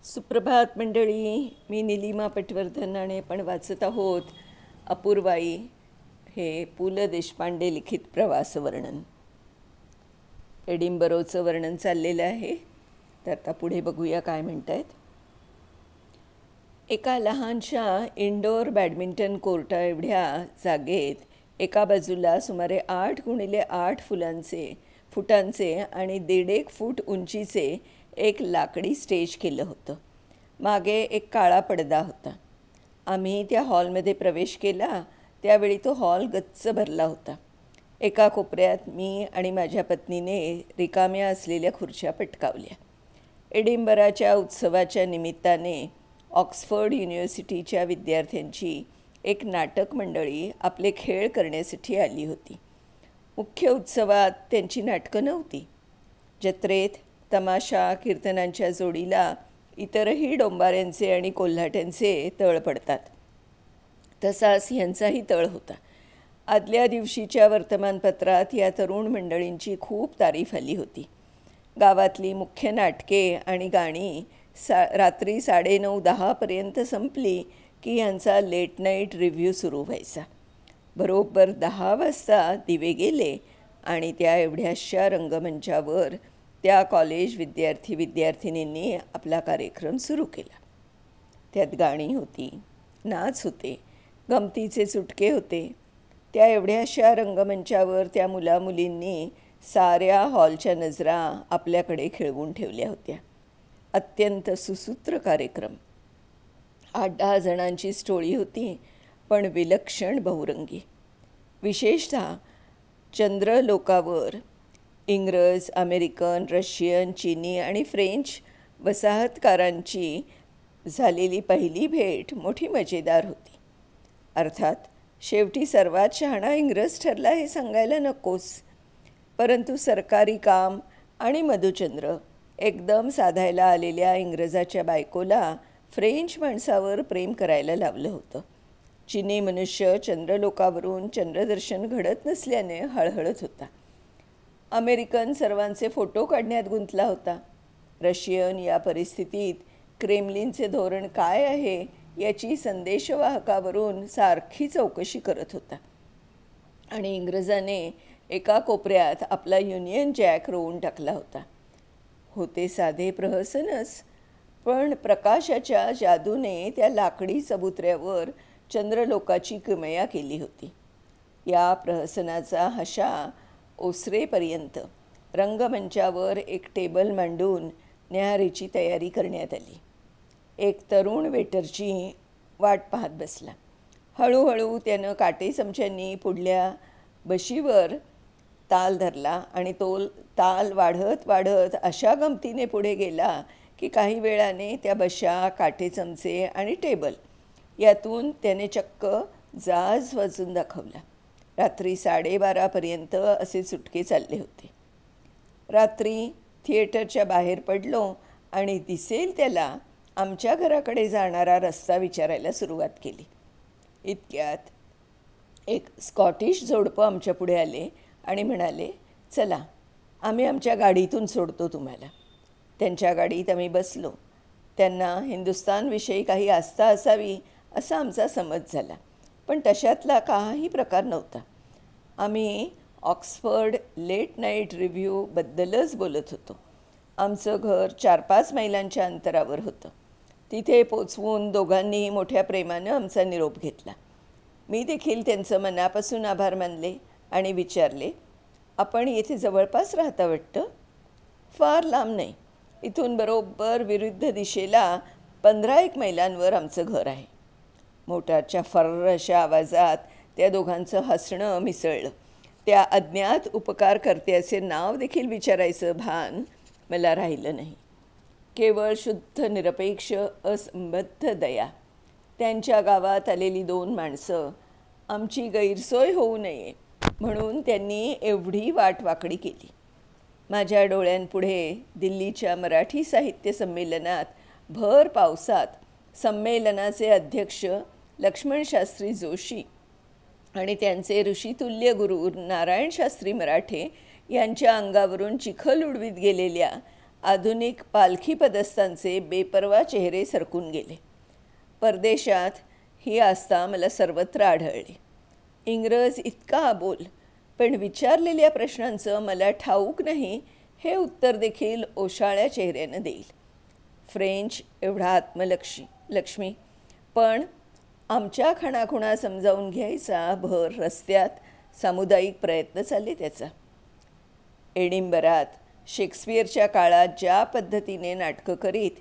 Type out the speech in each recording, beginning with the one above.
सुप्रभात मंडळी. मी निलिमा पटवर्धन आणि आपण वाचत आहोत अपूर्वाई हे पु ल देशपांडे लिखित प्रवासवर्णन. एडिनबरोचं वर्णन चाललेलं आहे. तर आता पुढे बघूया काय म्हणत आहेत. एका लहानशा इंडोर बॅडमिंटन कोर्टा एवढ्या जागेत एका बाजूला सुमारे 8x8 फुटांचे आणि 1.5 फूट उंचीचे एक लाकडी स्टेज केलं होतं. मागे एक काळा पडदा होता. आम्ही त्या हॉलमध्ये प्रवेश केला त्यावेळी तो हॉल गच्च भरला होता. एका कोपऱ्यात मी आणि माझ्या पत्नीने रिकाम्या असलेल्या खुर्च्या पटकावल्या. एडिनबराच्या उत्सवाच्या निमित्ताने ऑक्सफर्ड युनिव्हर्सिटीच्या विद्यार्थ्यांची एक नाटक मंडळी आपले खेळ करण्यासाठी आली होती. मुख्य उत्सवात त्यांची नाटकं नव्हती. जत्रेत तमाशा कीर्तनांच्या जोडीला इतरही डोंबाऱ्यांचे आणि कोल्हाट्यांचे तळ पडतात, तसाच ह्यांचाही तळ होता. आदल्या दिवशीच्या वर्तमानपत्रात या तरुण मंडळींची खूप तारीफ आली होती. गावातली मुख्य नाटके आणि गाणी रात्री 9:30-10पर्यंत संपली की यांचा लेट नाईट रिव्ह्यू सुरू व्हायचा. बरोबर 10 वाजता दिवे गेले आणि त्या एवढ्याशा रंगमंचावर त्या कॉलेज विद्यार्थिनींनी आपला कार्यक्रम सुरू केला. त्यात गाणी होती, नाच होते, गमतीचे चुटके होते. त्या एवढ्याशा रंगमंचावर त्या मुलामुलींनी साऱ्या हॉलच्या नजरा आपल्याकडे खिळवून ठेवल्या होत्या. अत्यंत सुसूत्र कार्यक्रम. 8-10 जणांची स्टोळी होती, पण विलक्षण बहुरंगी. विशेषतः चंद्रलोकावर इंग्रज, अमेरिकन, रशियन, चीनी आणि फ्रेंच वसाहतकारांची झालेली पहिली भेट मोठी मजेदार होती. अर्थात शेवटी सर्वात शहाणा इंग्रज ठरला हे सांगायला नकोस. परंतु सरकारी काम आणि मधुचंद्र एकदम साधायला आलेल्या इंग्रजाच्या बायकोला फ्रेंच माणसावर प्रेम करायला लावलं होतं. चीनी मनुष्य चंद्रलोकावरून चंद्रदर्शन घडत नसल्याने हळहळत होता. अमेरिकन सर्वांचे फोटो काढण्यात गुंतला होता. रशियन या परिस्थितीत क्रेमलिनचे धोरण काय आहे याची संदेशवाहकावरून सारखी चौकशी करत होता. आणि इंग्रजाने एका कोपऱ्यात आपला युनियन जॅक रोवून टाकला होता. होते साधे प्रहसनच, पण प्रकाशाच्या जादूने त्या लाकडी चबुतऱ्यावर चंद्रलोकाची किमया केली होती. या प्रहसनाचा हशा ओसरेपर्यंत रंगमंचावर एक टेबल मांडून न्याहारीची तयारी करण्यात आली. एक तरुण वेटरची वाट पाहत बसला. हळूहळू त्यानं काटे चमच्यांनी पुढल्या बशीवर ताल धरला आणि तो ताल वाढत वाढत अशा गमतीने पुढे गेला की काही वेळाने त्या बशा, काटे चमचे आणि टेबल यातून त्याने चक्क जाज वाजून दाखवला. रात्री 12:30पर्यंत असे चुटके चालले होते. रात्री थिएटरच्या बाहेर पडलो आणि दिसेल त्याला आमच्या घराकडे जाणारा रस्ता विचारायला सुरुवात केली. इतक्यात एक स्कॉटिश जोडपं आमच्या पुढे आले आणि म्हणाले, चला आम्ही आमच्या गाडीतून सोडतो तुम्हाला. त्यांच्या गाडीत आम्ही बसलो. त्यांना हिंदुस्थानविषयी काही आस्था असावी असा आमचा समज झाला, पण तशातला काही प्रकार नव्हता. आम्ही ऑक्सफर्ड लेट नाईट रिव्ह्यूबद्दलच बोलत होतो. आमचं घर 4-5 मैलांच्या अंतरावर होतं. तिथे पोचवून दोघांनीही मोठ्या प्रेमानं आमचा निरोप घेतला. मी देखील त्यांचं मनापासून आभार मानले आणि विचारले, आपण येथे जवळपास राहता वाटतं? फार लांब नाही. इथून बरोबर विरुद्ध दिशेला 15-1 मैलांवर आमचं घर आहे. मोटारच्या फर्र अशा आवाजात त्या दोघांचं हसणं मिसळलं. त्या अज्ञात उपकारकर्त्याचे नाव देखील विचारायचं भान मला राहिलं नाही. केवळ शुद्ध निरपेक्ष असंबद्ध दया. त्यांच्या गावात आलेली 2 माणसं आमची गैरसोय होऊ नये म्हणून त्यांनी एवढी वाट वाकडी केली. माझ्या डोळ्यांपुढे दिल्लीच्या मराठी साहित्य संमेलनात भर पावसात संमेलनाचे अध्यक्ष लक्ष्मणशास्त्री जोशी आणि त्यांचे ऋषितुल्य गुरु नारायणशास्त्री मराठे यांच्या अंगावरून चिखल उडवीत गेलेल्या आधुनिक पालखी पदस्थांचे बेपर्वा चेहरे सरकून गेले. परदेशात ही आस्था मला सर्वत्र आढळली. इंग्रज इतका अबोल, पण विचारलेल्या प्रश्नांचं मला ठाऊक नाही हे उत्तर देखील ओशाळ्या चेहऱ्यानं देईल. फ्रेंच एवढा लक्ष्मी, पण आमच्या खाणाखुणा समजावून घ्यायचा भर रस्त्यात सामुदायिक प्रयत्न चालले त्याचा. एडिनबरात शेक्सपियरच्या काळात ज्या पद्धतीने नाटकं करीत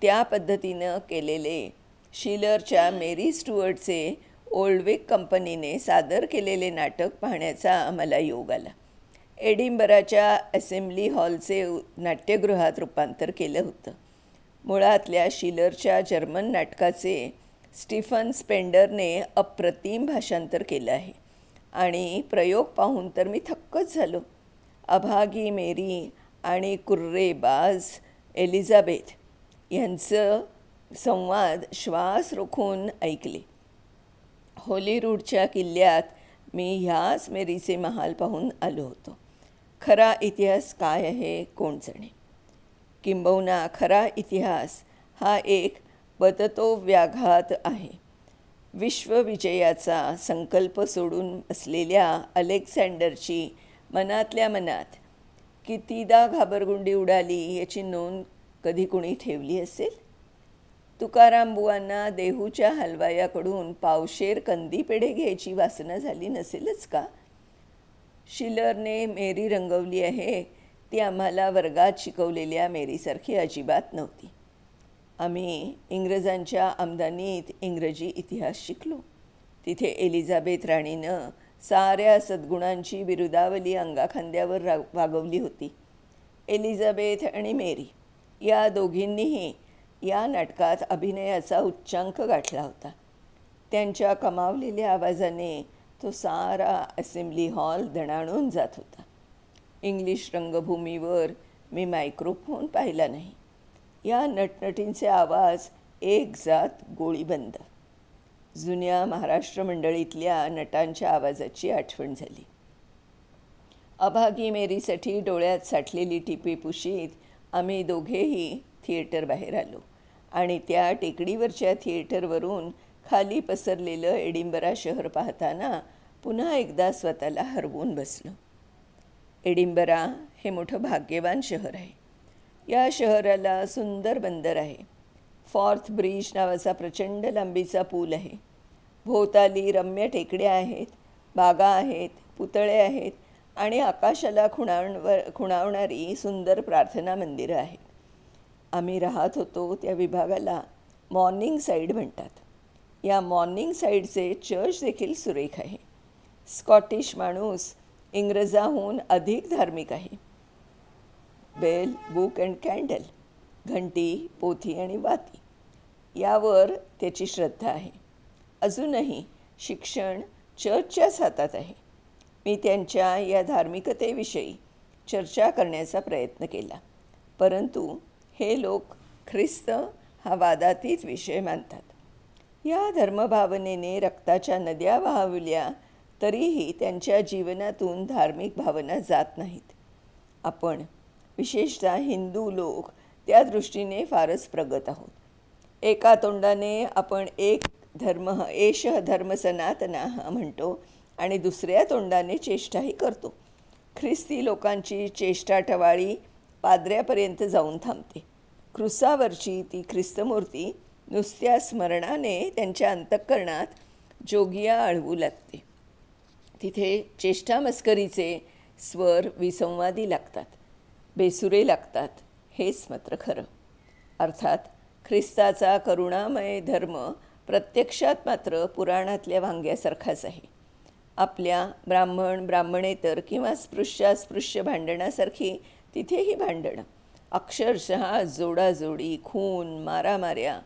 त्या पद्धतीनं केलेले शिलरच्या मेरी स्टुअर्टचे ओल्डविक कंपनीने सादर केलेले नाटक पाहण्याचा मला योग आला. एडिनबराच्या असेंब्ली हॉलचे नाट्यगृहात रूपांतर केलं होतं. मुळातल्या शिलरच्या जर्मन नाटकाचे स्टीफन स्पेंडरने अप्रतिम भाषांतर केलं आहे आणि प्रयोग पाहून तर मी थक्कच झालो. अभागी मेरी आणि कुर्रेबाज एलिझाबेथ यांचं संवाद श्वास रोखून ऐकले. होलीरूडच्या किल्ल्यात मी ह्याच मेरीचे महाल पाहून आलो होतो. खरा इतिहास काय आहे कोण जाणे. किंबहुना खरा इतिहास हा एक बदतो व्याघात आहे. विश्वविजयाचा संकल्प सोडून असलेल्या अलेक्झांडरची मनातल्या मनात कितीदा घाबरगुंडी उडाली याची नोंद कधी कुणी ठेवली असेल. तुकाराम बुवांना देहूच्या हलवायाकडून पावशेर कंदी पेढे घ्यायची वासना झाली नसेलच का. शिलरने मेरी रंगवली आहे ती आम्हाला वर्गात शिकवलेल्या मेरीसारखी अजिबात नव्हती. आम्ही इंग्रजांच्या आमदानीत इंग्रजी इतिहास शिकलो. तिथे एलिझाबेथ राणीनं साऱ्या सद्गुणांची बिरुदावली अंगाखांद्यावर वागवली होती. एलिझाबेथ आणि मेरी या दोघींनीही या नाटकात अभिनयाचा उच्चांक गाठला होता. त्यांच्या कमावलेल्या आवाजाने तो सारा असेंब्ली हॉल दणाणून जात होता. इंग्लिश रंगभूमीवर मी मायक्रोफोन पाहिला नाही. या नटनटींचे आवाज एक जात गोळीबंद. जुन्या महाराष्ट्र मंडळीतल्या नटांच्या आवाजाची आठवण झाली. अभागी मेरीसाठी डोळ्यात साठलेली टिपे पुशीत आम्ही दोघेही थिएटर बाहेर आलो आणि त्या टेकडीवरच्या थिएटरवरून खाली पसरलेलं एडिनबरा शहर पाहताना पुन्हा एकदा स्वतःला हरवून बसलो. एडिनबरा हे मोठं भाग्यवान शहर आहे. या शहराला सुंदर बंदर आहे. फॉर्थ ब्रिज नावाचा प्रचंड लांबीचा पूल आहे. भोवताली रम्य टेकड्या आहेत, बागा आहेत, पुतळे आहेत आणि आकाशाला खुणावणारी सुंदर प्रार्थना मंदिरं आहेत. आम्ही राहत होतो त्या विभागाला मॉर्निंग साईड म्हणतात. या मॉर्निंग साईडचे चर्च देखील सुरेख आहे. स्कॉटिश माणूस इंग्रजाहून अधिक धार्मिक आहे. बेल, बुक अँड कॅन्डल, घंटी, पोथी आणि वाती यावर त्याची श्रद्धा आहे. अजूनही शिक्षण चर्चच्याच हातात आहे. मी त्यांच्या या धार्मिकतेविषयी चर्चा करण्याचा प्रयत्न केला, परंतु हे लोक ख्रिस्त हा वादातीत विषय मानतात. या धर्मभावनेने रक्ताच्या नद्या वाहवल्या तरीही त्यांच्या जीवनातून धार्मिक भावना जात नाहीत. आपण विशेषतः हिंदू लोक त्या दृष्टीने फारच प्रगत आहोत. एका तोंडाने आपण एक धर्म एष धर्म सनातनः म्हणतो आणि दुसऱ्या तोंडाने चेष्टाही करतो. ख्रिस्ती लोकांची चेष्टा टवाळी पाद्र्यापर्यंत जाऊन थांबते. क्रुसावरची ती ख्रिस्तमूर्ती नुसत्या स्मरणाने त्यांच्या अंतःकरणात जोगिया आळवू लागते. तिथे चेष्टा मस्करीचे स्वर विसंवादी लागतात, बेसुरे लागतात. हेच मात्र खरं. अर्थात ख्रिस्ताचा करुणामय धर्म प्रत्यक्षात मात्र पुराणातल्या वांग्यासारखाच आहे. आपल्या ब्राह्मणेतर किंवा स्पृश्य भांडणासारखी तिथेही भांडणं, अक्षरशः जोडाजोडी, खून, मारामाऱ्या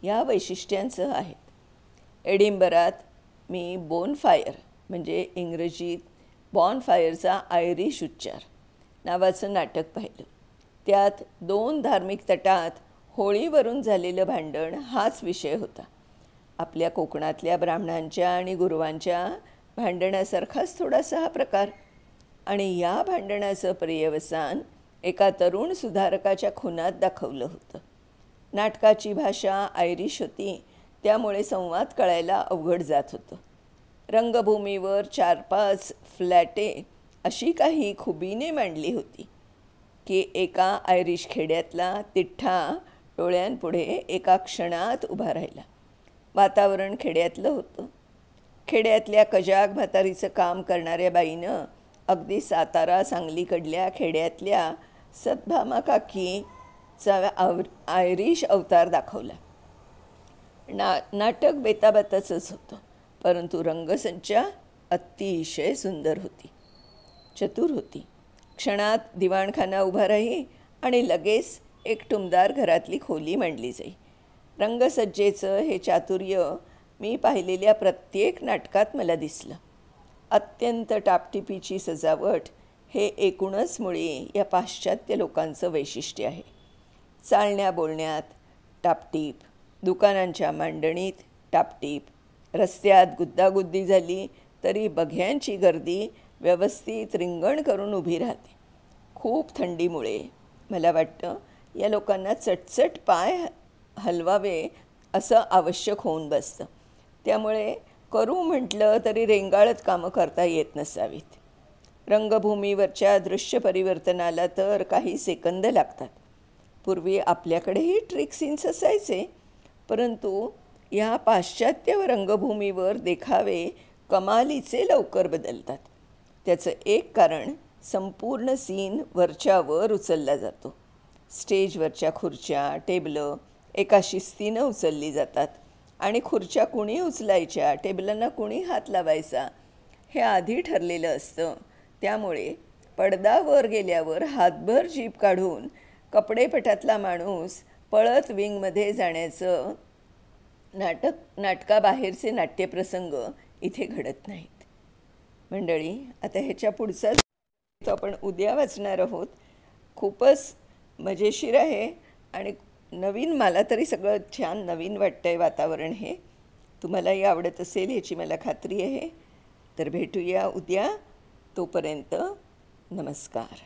या वैशिष्ट्यांसह आहेत. एडिनबरात मी बोनफायर म्हणजे इंग्रजीत बॉनफायरचा आयरिश उच्चार नावाचं नाटक पाहिलं. त्यात 2 धार्मिक तटात होळीवरून झालेलं भांडण हाच विषय होता. आपल्या कोकणातल्या ब्राह्मणांच्या आणि गुरुवांच्या भांडणासारखाच थोडासा हा प्रकार. आणि या भांडणाचं पर्यवसान एका तरुण सुधारकाच्या खुनात दाखवलं होतं. नाटकाची भाषा आयरिश होती, त्यामुळे संवाद कळायला अवघड जात होतं. रंगभूमीवर 4-5 फ्लॅटे अशी काही खुबीने मांडली होती की एका आयरिश खेड्यातला तिठ्ठा डोळ्यांपुढे एका क्षणात उभा राहिला. वातावरण खेड्यातलं होतं. खेड्यातल्या कजाग म्हातारीचं काम करणाऱ्या बाईनं अगदी सातारा सांगलीकडल्या खेड्यातल्या सतभामा काकीचा आयरिश अवतार दाखवला. नाटक बेताबातचंच होतं, परंतु रंगसंचा अतिशय सुंदर होती, चतुर होती. क्षणात दिवाणखाना उभा राही आणि लगेच एक टुमदार घरातली खोली मांडली जाई. रंगसज्जेचं हे चातुर्य मी पाहिलेल्या प्रत्येक नाटकात मला दिसलं. अत्यंत टापटिपीची सजावट हे एकूणच मुळी या पाश्चात्य लोकांचं वैशिष्ट्य आहे. चालण्या बोलण्यात टापटीप, दुकानांच्या मांडणीत टापटीप, रस्त्यात गुद्दागुद्दी झाली तरी बघ्यांची गर्दी व्यवस्थित रिंगण करून उभी राहते. खूप थंडीमुळे मला वाटतं या लोकांना चटचट पाय हलवावे असं आवश्यक होऊन बसतं. त्यामुळे करू म्हटलं तरी रेंगाळत कामं करता येत नसावीत. रंगभूमीवरच्या दृश्य परिवर्तनाला तर काही सेकंद लागतात. पूर्वी आपल्याकडेही ट्रिक सीन्स असायचे, परंतु ह्या पाश्चात्य रंगभूमीवर देखावे कमालीचे लवकर बदलतात. त्याचं एक कारण संपूर्ण सीन वरच्यावर उचलला जातो. स्टेजवरच्या खुर्च्या टेबलं एका शिस्तीनं उचलली जातात आणि खुर्च्या कुणी उचलायच्या, टेबलांना कुणी हात लावायचा हे आधी ठरलेलं असतं. त्यामुळे पडदा वर गेल्यावर हातभर जीभ काढून कपडेपटातला माणूस पळत विंगमध्ये जाण्याचं नाटकाबाहेरचे नाट्यप्रसंग इथे घडत नाहीत. मंडळी, आता ह्याच्या पुढचा तो आपण उद्या वाचणार आहोत. खूपच मजेशीर आहे आणि नवीन, मला तरी सगळं छान नवीन वाटतं आहे. वातावरण हे तुम्हालाही आवडत असेल ह्याची मला खात्री आहे. तर भेटूया उद्या. तोपर्यंत नमस्कार.